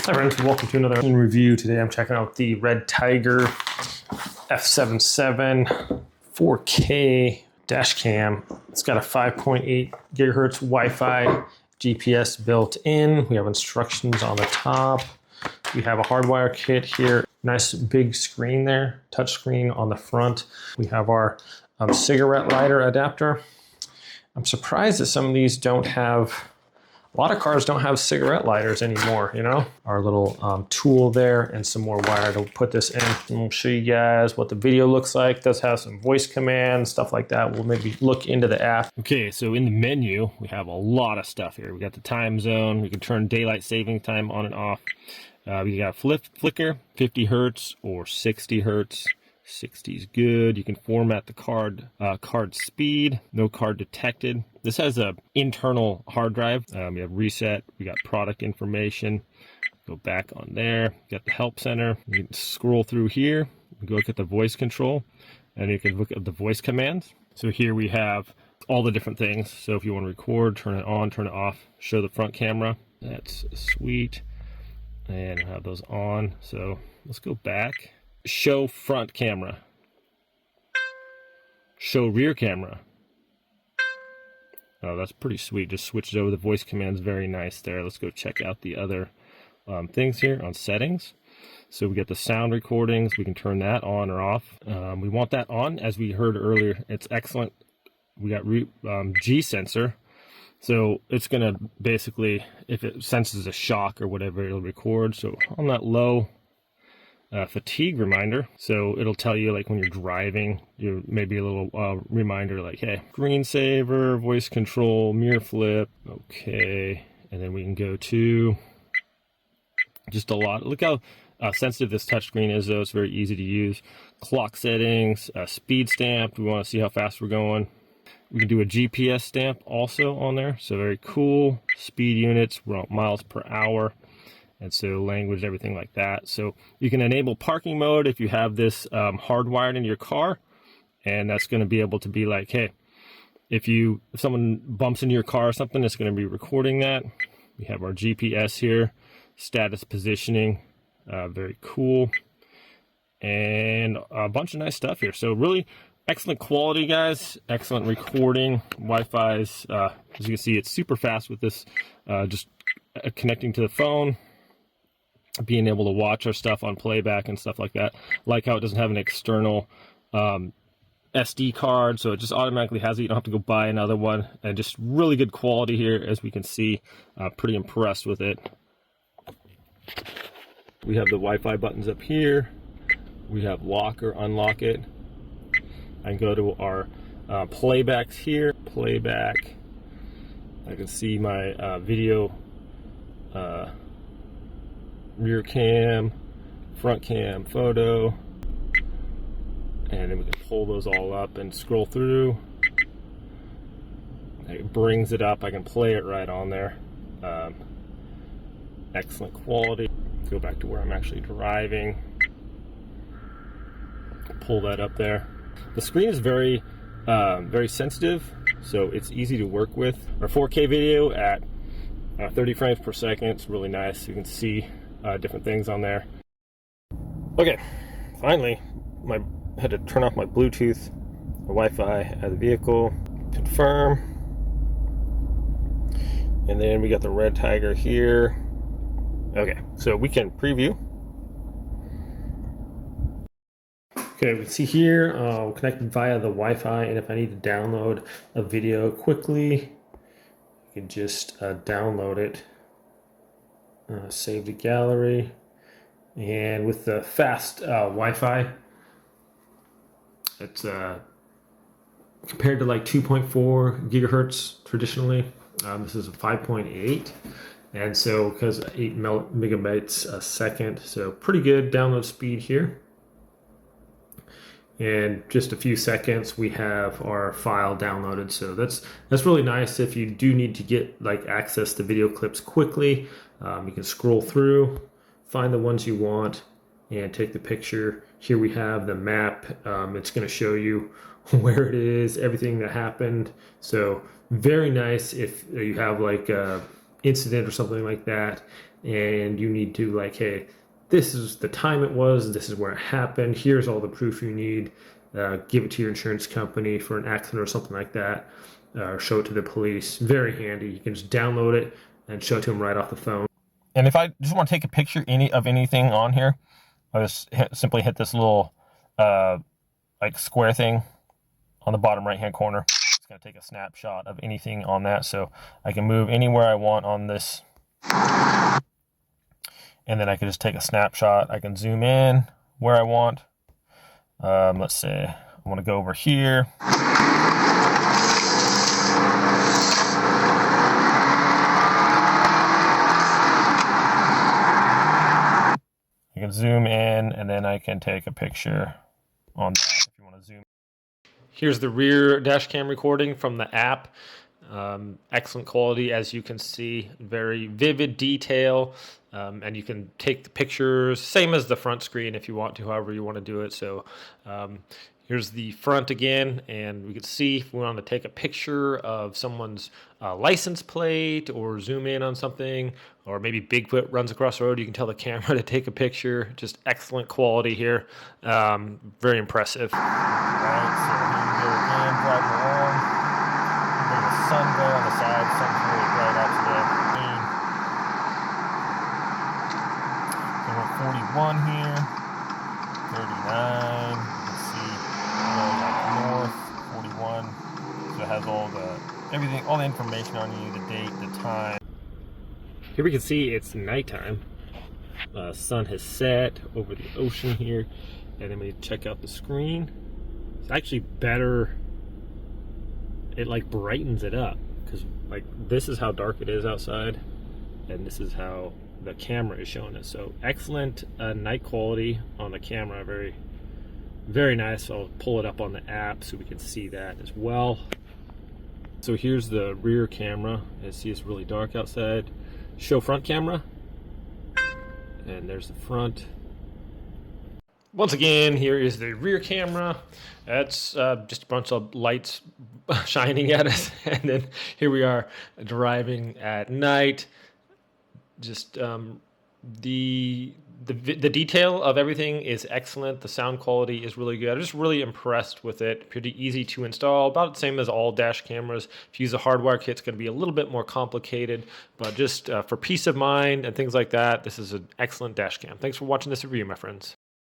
Hi friends, welcome to another review. Today I'm checking out the Redtiger F77 4K Dash Cam. It's got a 5.8 gigahertz Wi-Fi GPS built in. We have instructions on the top. We have a hardwire kit here. Nice big screen there, touch screen on the front. We have our cigarette lighter adapter. I'm surprised that some of these don't have, a lot of cars don't have cigarette lighters anymore, you know? Our little tool there and some more wire to put this in. And we'll show you guys what the video looks like. It does have some voice commands, stuff like that. We'll maybe look into the app. Okay, so in the menu, we have a lot of stuff here. We got the time zone. We can turn daylight saving time on and off. We got flicker, 50 hertz or 60 hertz. 60 is good. You can format the card speed, no card detected. This has a internal hard drive. We have reset, we got product information. Go back on there, got the help center. You can scroll through here, go look at the voice control, and you can look at the voice commands. So here we have all the different things. So if you want to record, turn it on, turn it off, show the front camera. That's sweet. And have those on. So let's go back. Show front camera. Show rear camera. Oh, that's pretty sweet. Just switches over the voice commands. Very nice there. Let's go check out the other things here on settings. So we get the sound recordings. We can turn that on or off. We want that on, as we heard earlier. It's excellent. We got G sensor. So it's going to basically, if it senses a shock or whatever, it'll record. So on that low, fatigue reminder. So it'll tell you, like, when you're driving, you maybe a little reminder like, hey, screensaver, voice control, mirror flip. Okay. And then we can go to just a lot. Look how sensitive this touchscreen is, though. It's very easy to use. Clock settings, speed stamp. We want to see how fast we're going. We can do a GPS stamp also on there. So very cool. Speed units, we're on miles per hour. And so language, everything like that. So you can enable parking mode if you have this hardwired into your car. And that's going to be able to be like, hey, if someone bumps into your car or something, it's going to be recording that. We have our GPS here, status positioning, very cool. And a bunch of nice stuff here. So really excellent quality, guys. Excellent recording. Wi-Fi's, as you can see, it's super fast with this, just connecting to the phone. Being able to watch our stuff on playback and stuff like that. Like how it doesn't have an external SD card, so it just automatically has it. You don't have to go buy another one. And just really good quality here, as we can see. Pretty impressed with it. We have the Wi-Fi buttons up here. We have lock or unlock it. I can go to our playbacks here. Playback. I can see my video. Rear cam, front cam, photo, and then we can pull those all up and scroll through. It brings it up. I can play it right on there. Excellent quality. Go back to where I'm actually driving. Pull that up there. The screen is very sensitive, so it's easy to work with. Our 4K video at 30 frames per second. It's really nice. You can see different things on there. Okay, finally, I had to turn off my Bluetooth, my Wi-Fi out of the vehicle. Confirm. And then we got the Redtiger here. Okay, so we can preview. Okay, we can see here, connected via the Wi-Fi, and if I need to download a video quickly, I can just download it. Save the gallery, and with the fast Wi-Fi, it's compared to like 2.4 gigahertz traditionally. This is a 5.8, and so because 8 megabytes a second, so pretty good download speed here. In just a few seconds, we have our file downloaded. So that's really nice if you do need to get like access to video clips quickly. You can scroll through, find the ones you want, and take the picture. Here we have the map. It's going to show you where it is, everything that happened. So very nice if you have like incident or something like that, and you need to like, hey, this is the time it was, this is where it happened, here's all the proof you need, give it to your insurance company for an accident or something like that, or show it to the police. Very handy. You can just download it and show it to them right off the phone. And if I just want to take a picture of anything on here, I just simply hit this little like square thing on the bottom right hand corner. It's going to take a snapshot of anything on that, so I can move anywhere I want on this, and then I can just take a snapshot. I can zoom in where I want. Let's say I want to go over here. I can zoom in, and then I can take a picture on that if you want to zoom. Here's the rear dash cam recording from the app. Excellent quality, as you can see, very vivid detail, and you can take the pictures, same as the front screen if you want to, however you want to do it. So here's the front again, and we can see if we want to take a picture of someone's license plate or zoom in on something, or maybe Bigfoot runs across the road, you can tell the camera to take a picture. Just excellent quality here. Very impressive. All right, so here we go again, driving along. There's a sun glare on the side. Sun's really bright out today. So we're at 41 here, 39. You can see north, 41. So it has all the information on you, the date, the time. Here we can see it's nighttime. Sun has set over the ocean here, and then we check out the screen. It's actually better. It like brightens it up, because like this is how dark it is outside, and this is how the camera is showing it. So excellent night quality on the camera. Very, very nice. I'll pull it up on the app so we can see that as well. So here's the rear camera. As you see, it's really dark outside. Show front camera, and there's the front. Once again, here is the rear camera. That's just a bunch of lights shining at us, and then here we are driving at night. Just the detail of everything is excellent. The sound quality is really good. I'm just really impressed with it. Pretty easy to install, about the same as all dash cameras. If you use a hardwire kit, it's going to be a little bit more complicated, but just for peace of mind and things like that, this is an excellent dash cam. Thanks for watching this review, my friends.